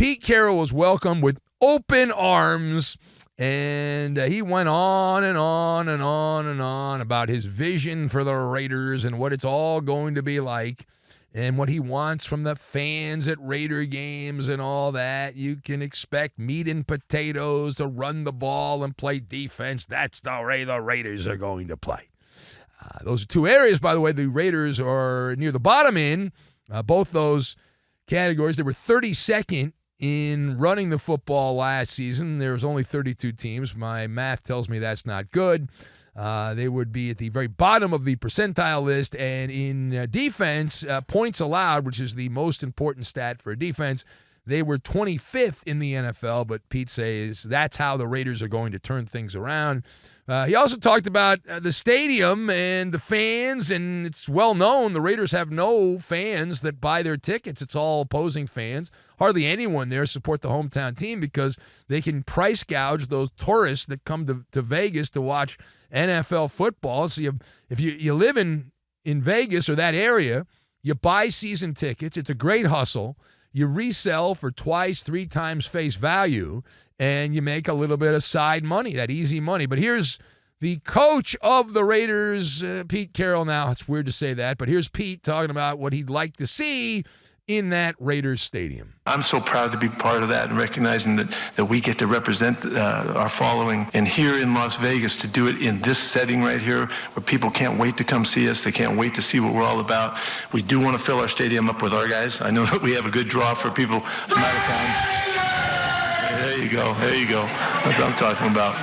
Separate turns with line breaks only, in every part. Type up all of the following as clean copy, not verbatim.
Pete Carroll was welcomed with open arms, and he went on and on and on and on about his vision for the Raiders and what it's all going to be like and what he wants from the fans at Raider games and all that. You can expect meat and potatoes to run the ball and play defense. That's the way the Raiders are going to play. Those are two areas, by the way, the Raiders are near the bottom in. Both those categories. They were 32nd in running the football last season. There was only 32 teams. My math tells me that's not good. They would be at the very bottom of the percentile list. And in defense, points allowed, which is the most important stat for a defense, they were 25th in the NFL. But Pete says that's how the Raiders are going to turn things around. He also talked about the stadium and the fans, and it's well known the Raiders have no fans that buy their tickets. It's all opposing fans. Hardly anyone there support the hometown team because they can price gouge those tourists that come to Vegas to watch NFL football. So if you live in Vegas or that area, you buy season tickets. It's a great hustle. You resell for twice, 3 times face value, and you make a little bit of side money, that easy money. But here's the coach of the Raiders, Pete Carroll. Now, it's weird to say that, but here's Pete talking about what he'd like to see in that Raiders stadium.
I'm so proud to be part of that and recognizing that we get to represent our following. And here in Las Vegas, to do it in this setting right here, where people can't wait to come see us. They can't wait to see what we're all about. We do want to fill our stadium up with our guys. I know that we have a good draw for people from out of town. There you go. There you go. That's what I'm talking about.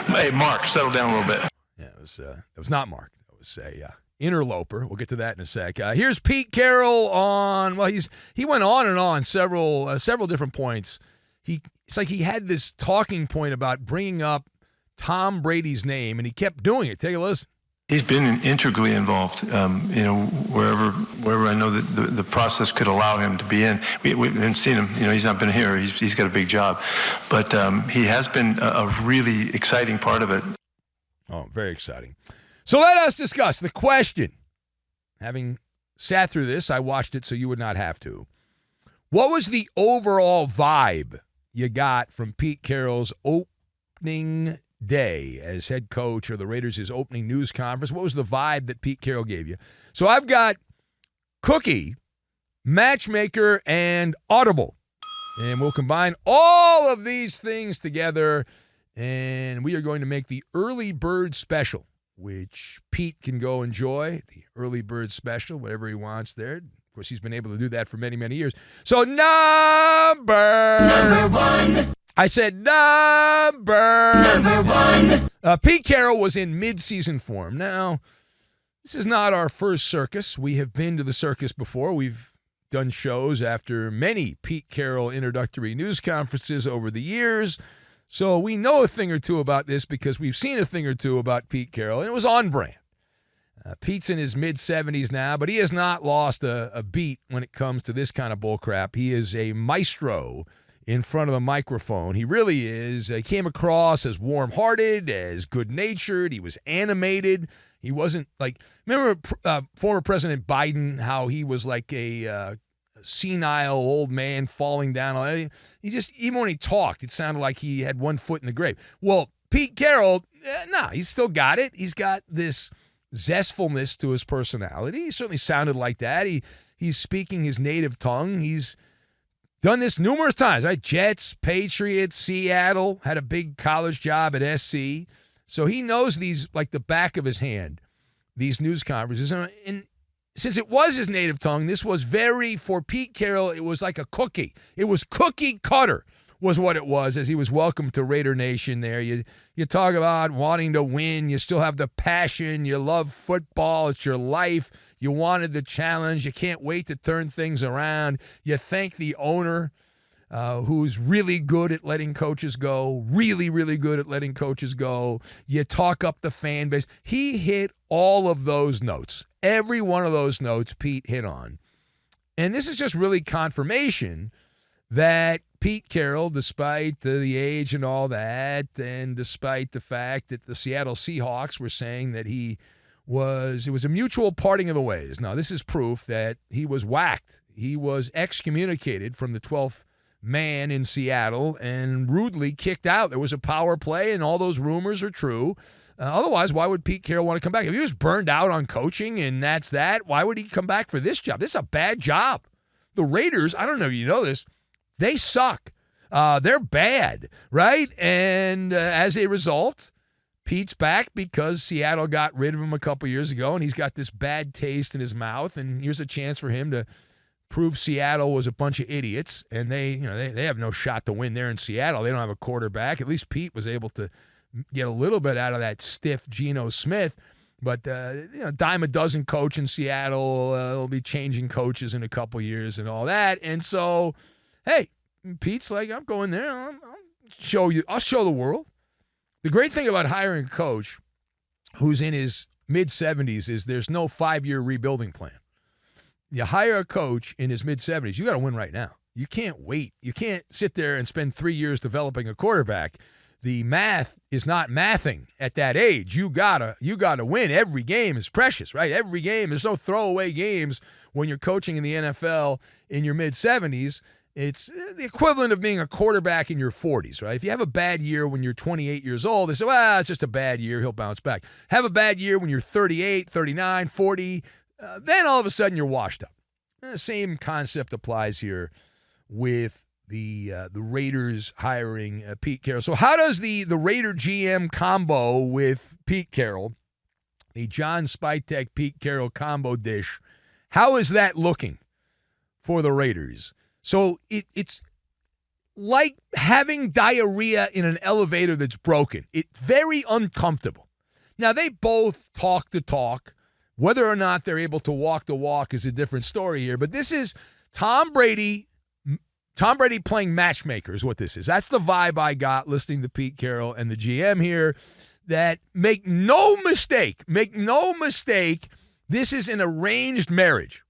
Hey, Mark, settle down a little bit.
Yeah, it was not Mark. It was a interloper. We'll get to that in a sec. Here's Pete Carroll on. Well, he went on and on several different points. It's like he had this talking point about bringing up Tom Brady's name, and he kept doing it. Take a listen.
He's been integrally involved, wherever I know that the process could allow him to be in. We haven't seen him. He's not been here. He's got a big job. But he has been a really exciting part of it.
Oh, very exciting. So let us discuss the question. Having sat through this, I watched it so you would not have to. What was the overall vibe you got from Pete Carroll's opening day as head coach, or the Raiders' opening news conference? What was the vibe that Pete Carroll gave you? So I've got Cookie, Matchmaker, and Audible. And we'll combine all of these things together, and we are going to make the Early Bird Special, which Pete can go enjoy, the Early Bird Special, whatever he wants there. Of course, he's been able to do that for many, many years. So number one. I said number one. Pete Carroll was in mid-season form. Now, this is not our first circus. We have been to the circus before. We've done shows after many Pete Carroll introductory news conferences over the years. So we know a thing or two about this because we've seen a thing or two about Pete Carroll, and it was on brand. Pete's in his mid-70s now, but he has not lost a beat when it comes to this kind of bullcrap. He is a maestro in front of the microphone. He really is. He came across as warm-hearted, as good-natured. He was animated. He wasn't like, remember former President Biden, how he was like a senile old man falling down. He just, even when he talked, it sounded like he had one foot in the grave. Well, Pete Carroll, no, he's still got it. He's got this zestfulness to his personality. He certainly sounded like that. He's speaking his native tongue. He's done this numerous times, right? Jets, Patriots, Seattle, had a big college job at SC. So he knows these like the back of his hand, these news conferences. And since it was his native tongue, this was for Pete Carroll, it was like a cookie. It was cookie cutter was what it was as he was welcomed to Raider Nation there. You talk about wanting to win. You still have the passion. You love football. It's your life. You wanted the challenge. You can't wait to turn things around. You thank the owner, who's really good at letting coaches go, really, really good at letting coaches go. You talk up the fan base. He hit all of those notes. Every one of those notes Pete hit on. And this is just really confirmation that Pete Carroll, despite the age and all that, and despite the fact that the Seattle Seahawks were saying that it was a mutual parting of the ways. Now, this is proof that he was whacked. He was excommunicated from the 12th man in Seattle and rudely kicked out. There was a power play, and all those rumors are true. Otherwise, why would Pete Carroll want to come back? If he was burned out on coaching and that's that, why would he come back for this job? This is a bad job. The Raiders, I don't know if you know this, they suck. They're bad, right? And as a result, Pete's back because Seattle got rid of him a couple years ago, and he's got this bad taste in his mouth, and here's a chance for him to prove Seattle was a bunch of idiots, and they have no shot to win there in Seattle. They don't have a quarterback. At least Pete was able to get a little bit out of that stiff Geno Smith, but dime a dozen coach in Seattle. Will be changing coaches in a couple years and all that, and so hey, Pete's like, I'm going there. I'll show you. I'll show the world. The great thing about hiring a coach who's in his mid-70s is there's no 5-year rebuilding plan. You hire a coach in his mid-70s, you got to win right now. You can't wait. You can't sit there and spend 3 years developing a quarterback. The math is not mathing at that age. You gotta win. Every game is precious, right? Every game. There's no throwaway games when you're coaching in the NFL in your mid-70s. It's the equivalent of being a quarterback in your 40s, right? If you have a bad year when you're 28 years old, they say, well, it's just a bad year. He'll bounce back. Have a bad year when you're 38, 39, 40. Then all of a sudden you're washed up. The same concept applies here with the Raiders hiring Pete Carroll. So how does the Raider GM combo with Pete Carroll, the John Spytek Pete Carroll combo dish, how is that looking for the Raiders? So it's like having diarrhea in an elevator that's broken. It's very uncomfortable. Now, they both talk the talk. Whether or not they're able to walk the walk is a different story here. But this is Tom Brady playing matchmaker is what this is. That's the vibe I got listening to Pete Carroll and the GM here. That make no mistake, this is an arranged marriage.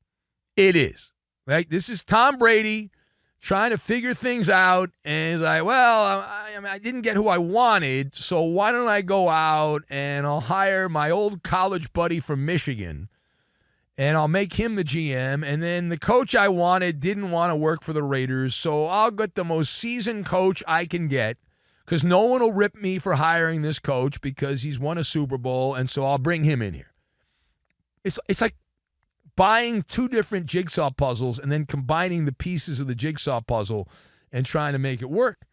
It is. Right? This is Tom Brady trying to figure things out, and he's like, well, I didn't get who I wanted, so why don't I go out and I'll hire my old college buddy from Michigan, and I'll make him the GM, and then the coach I wanted didn't want to work for the Raiders, so I'll get the most seasoned coach I can get because no one will rip me for hiring this coach because he's won a Super Bowl, and so I'll bring him in here. It's like buying two different jigsaw puzzles and then combining the pieces of the jigsaw puzzle and trying to make it work.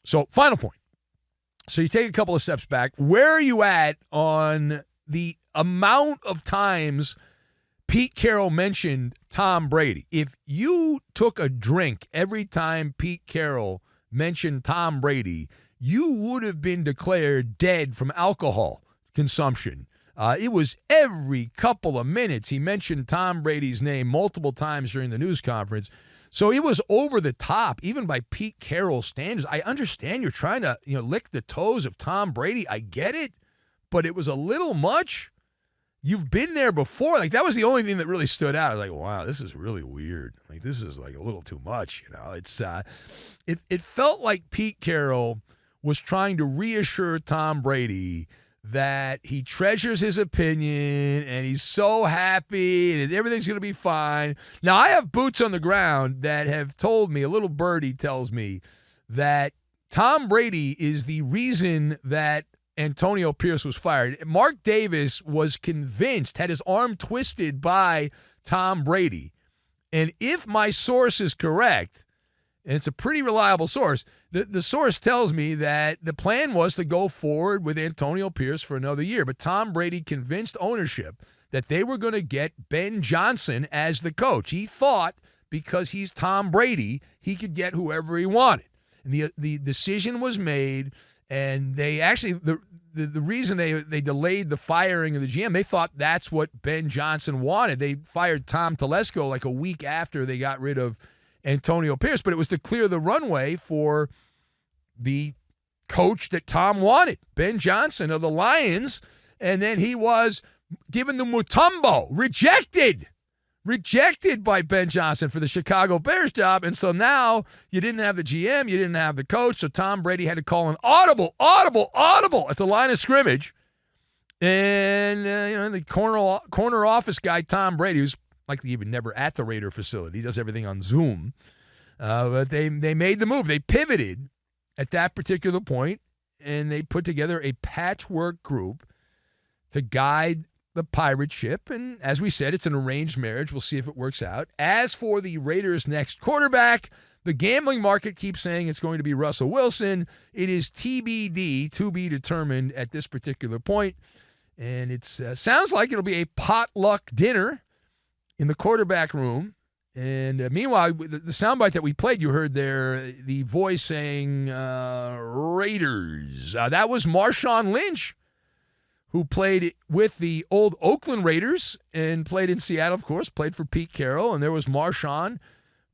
So, final point. So you take a couple of steps back. Where are you at on the amount of times Pete Carroll mentioned Tom Brady? If you took a drink every time Pete Carroll mentioned Tom Brady, you would have been declared dead from alcohol consumption. It was every couple of minutes he mentioned Tom Brady's name multiple times during the news conference. So it was over the top, even by Pete Carroll standards. I understand you're trying to lick the toes of Tom Brady. I get it, but it was a little much. You've been there before. Like, that was the only thing that really stood out. I was like, wow, this is really weird. Like, this is like a little too much. It's it felt like Pete Carroll was trying to reassure Tom Brady that he treasures his opinion and he's so happy and everything's going to be fine. Now, I have boots on the ground that have told me, a little birdie tells me, that Tom Brady is the reason that Antonio Pierce was fired. Mark Davis was convinced, had his arm twisted by Tom Brady. And if my source is correct, and it's a pretty reliable source, the source tells me that the plan was to go forward with Antonio Pierce for another year. But Tom Brady convinced ownership that they were going to get Ben Johnson as the coach. He thought because he's Tom Brady, he could get whoever he wanted. And the decision was made, and they actually, the reason they delayed the firing of the GM, they thought that's what Ben Johnson wanted. They fired Tom Telesco like a week after they got rid of Antonio Pierce, but it was to clear the runway for the coach that Tom wanted, Ben Johnson of the Lions, and then he was given the Mutombo, rejected by Ben Johnson for the Chicago Bears job, and so now you didn't have the GM, you didn't have the coach, so Tom Brady had to call an audible at the line of scrimmage, and the corner office guy, Tom Brady, who's likely even never at the Raider facility. He does everything on Zoom. But they made the move. They pivoted at that particular point, and they put together a patchwork group to guide the pirate ship. And as we said, it's an arranged marriage. We'll see if it works out. As for the Raiders' next quarterback, the gambling market keeps saying it's going to be Russell Wilson. It is TBD, to be determined at this particular point. And it sounds like it'll be a potluck dinner in the quarterback room. And meanwhile, the soundbite that we played, you heard there, the voice saying Raiders. That was Marshawn Lynch, who played with the old Oakland Raiders and played in Seattle, of course, played for Pete Carroll. And there was Marshawn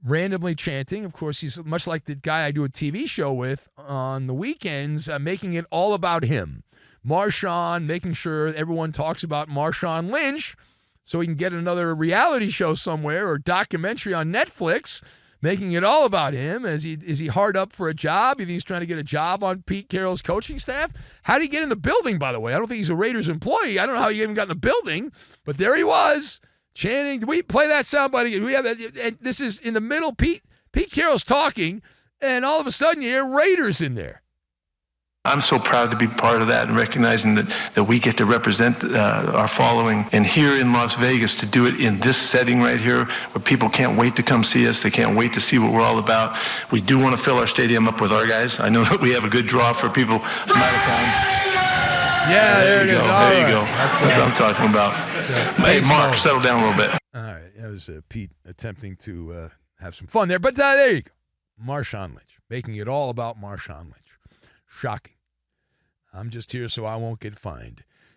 randomly chanting. Of course, he's much like the guy I do a TV show with on the weekends, making it all about him. Marshawn, making sure everyone talks about Marshawn Lynch so he can get another reality show somewhere or documentary on Netflix, making it all about him. Is he hard up for a job? You think he's trying to get a job on Pete Carroll's coaching staff? How did he get in the building, by the way? I don't think he's a Raiders employee. I don't know how he even got in the building, but there he was, chanting. Did we play that soundbite again? We have that, and this is in the middle. Pete Carroll's talking, and all of a sudden you hear Raiders in there.
I'm so proud to be part of that and recognizing that we get to represent our following and here in Las Vegas to do it in this setting right here where people can't wait to come see us. They can't wait to see what we're all about. We do want to fill our stadium up with our guys. I know that we have a good draw for people from out of town.
Yeah, there it is.
There you go. That's what I'm talking about. Hey, Mark, settle down a little bit.
All right. That was Pete attempting to have some fun there. But there you go. Marshawn Lynch, making it all about Marshawn Lynch. Shocking. I'm just here so I won't get fined.